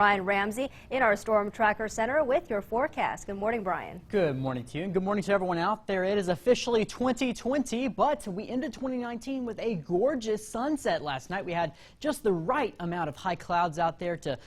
Brian Ramsey in our Storm Tracker Center with your forecast. Good morning, Brian. Good morning to you, and good morning to everyone out there. It is officially 2020, but we ended 2019 with a gorgeous sunset last night. We had just the right amount of high clouds out there to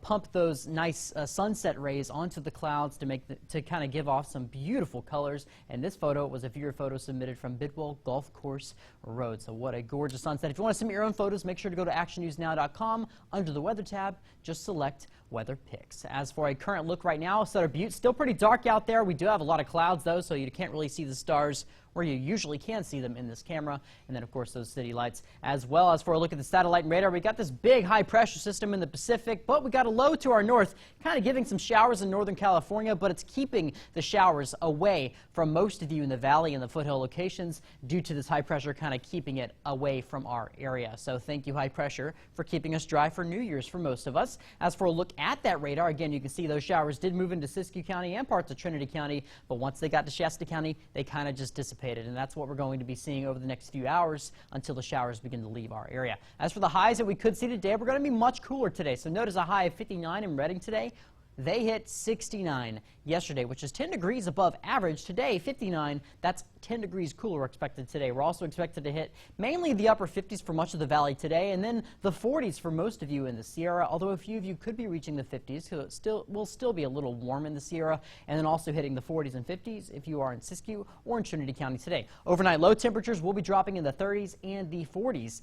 pump those nice sunset rays onto the clouds to kind of give off some beautiful colors. And this photo was a viewer photo submitted from Bidwell Golf Course Road. So what a gorgeous sunset. If you want to submit your own photos, make sure to go to actionnewsnow.com. Under the weather tab, just select weather pics. As for a current look right now, Sutter Butte, still pretty dark out there. We do have a lot of clouds though, so you can't really see the stars where you usually can see them in this camera. And then of course those city lights as well. As for a look at the satellite and radar, we got this big high pressure system in the Pacific, but we got a low to our north, kind of giving some showers in Northern California, but it's keeping the showers away from most of you in the valley and the foothill locations due to this high pressure kind of keeping it away from our area. So thank you, high pressure, for keeping us dry for New Year's for most of us. As for a look at that radar, again, you can see those showers did move into Siskiyou County and parts of Trinity County, but once they got to Shasta County, they kind of just dissipated, and that's what we're going to be seeing over the next few hours until the showers begin to leave our area. As for the highs that we could see today, we're going to be much cooler today. So notice a high of 59 in Redding today. They hit 69 yesterday, which is 10 degrees above average. Today, 59, that's 10 degrees cooler expected today. We're also expected to hit mainly the upper 50s for much of the valley today, and then the 40s for most of you in the Sierra, although a few of you could be reaching the 50s, so it will still be a little warm in the Sierra, and then also hitting the 40s and 50s if you are in Siskiyou or in Trinity County today. Overnight low temperatures will be dropping in the 30s and the 40s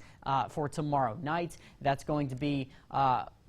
for tomorrow night. That's going to be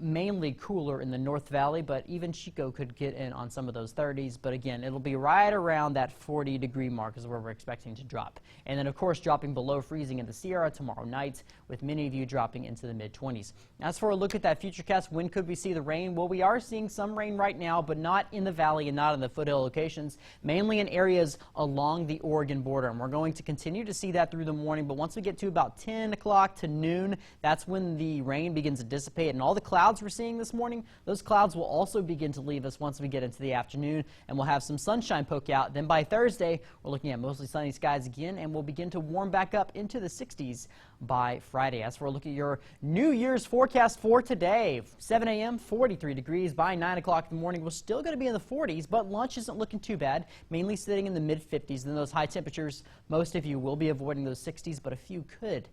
mainly cooler in the North Valley, but even Chico could get in on some of those 30s. But again, it'll be right around that 40-degree mark is where we're expecting to drop. And then, of course, dropping below freezing in the Sierra tomorrow night, with many of you dropping into the mid-20s. As for a look at that futurecast, when could we see the rain? Well, we are seeing some rain right now, but not in the valley and not in the foothill locations, mainly in areas along the Oregon border. And we're going to continue to see that through the morning, but once we get to about 10 o'clock to noon, that's when the rain begins to dissipate, and all the clouds we're seeing this morning, those clouds will also begin to leave us once we get into the afternoon, and we'll have some sunshine poke out. Then by Thursday, we're looking at mostly sunny skies again, and we'll begin to warm back up into the 60s by Friday. As for a look at your New Year's forecast for today, 7 a.m., 43 degrees. By 9 o'clock in the morning, we're still going to be in the 40s, but lunch isn't looking too bad, mainly sitting in the mid-50s. Then those high temperatures, most of you will be avoiding those 60s, but a few could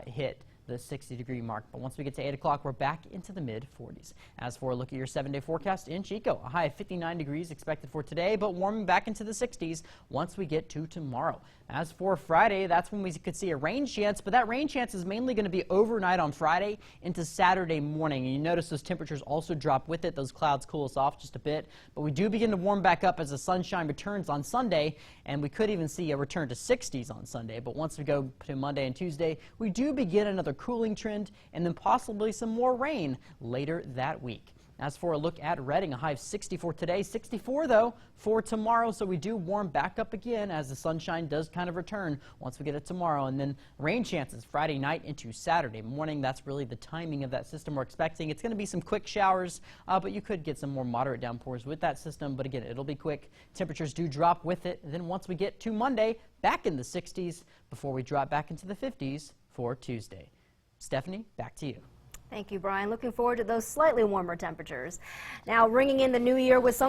hit the 60-degree mark. But once we get to 8 o'clock, we're back into the mid-40s. As for a look at your 7-day forecast in Chico, a high of 59 degrees expected for today, but warming back into the 60s once we get to tomorrow. As for Friday, that's when we could see a rain chance, but that rain chance is mainly going to be overnight on Friday into Saturday morning. And you notice those temperatures also drop with it. Those clouds cool us off just a bit, but we do begin to warm back up as the sunshine returns on Sunday, and we could even see a return to 60s on Sunday. But once we go to Monday and Tuesday, we do begin another cooling trend and then possibly some more rain later that week. As for a look at Redding, a high of 64 today, 64 though for tomorrow, so we do warm back up again as the sunshine does kind of return once we get it tomorrow. And then rain chances Friday night into Saturday morning. That's really the timing of that system we're expecting. It's going to be some quick showers, but you could get some more moderate downpours with that system, but again, it'll be quick. Temperatures do drop with it, and then once we get to Monday, back in the 60s before we drop back into the 50s for Tuesday. Stephanie, back to you. Thank you, Brian. Looking forward to those slightly warmer temperatures. Now, ringing in the new year with some